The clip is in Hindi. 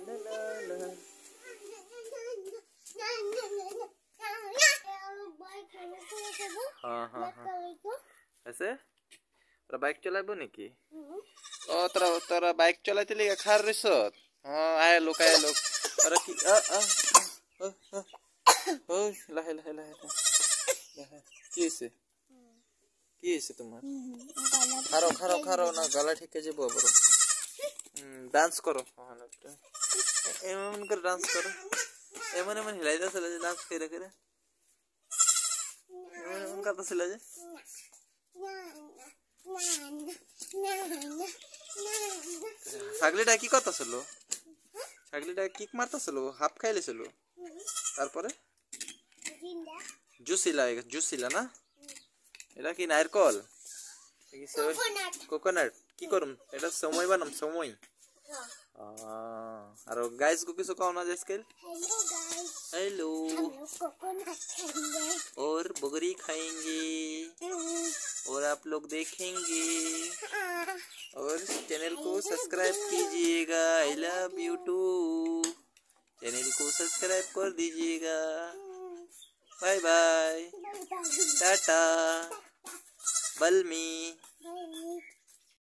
ला ला ला। हाँ हाँ हाँ ऐसे तोरा बाइक चलाबो नेकी ओ तोरा बाइक चलाइते लिगा खार रिसत हाँ आए लोग अरे की ओ लाहे लाहे लाहे लाहे की से तुम्हार खारो खारो खारो ना गला ठीक के जेबो बरो डांस करो हाँ ना एमन कर डांस करो एमन एमन हिलाई दस ले डांस करे करे एमन एमन करता सिला जे ছাগলিটা কি করতেছিল ছাগলিটা কিক মারতেছিল হাফ খাইলেছিল তারপরে জুসিলা না এটা কি নারকল কোকোনাট কি করুম এটা সময় বানাম সময় और गाइस को किसको कहना है इसके हेलो कोकोनट खाएंगे और बगरी खाएंगे और आप लोग देखेंगे और चैनल को सब्सक्राइब कीजिएगा I love you too channel को सब्सक्राइब कर दीजिएगा बाय बाय टाटा बलमी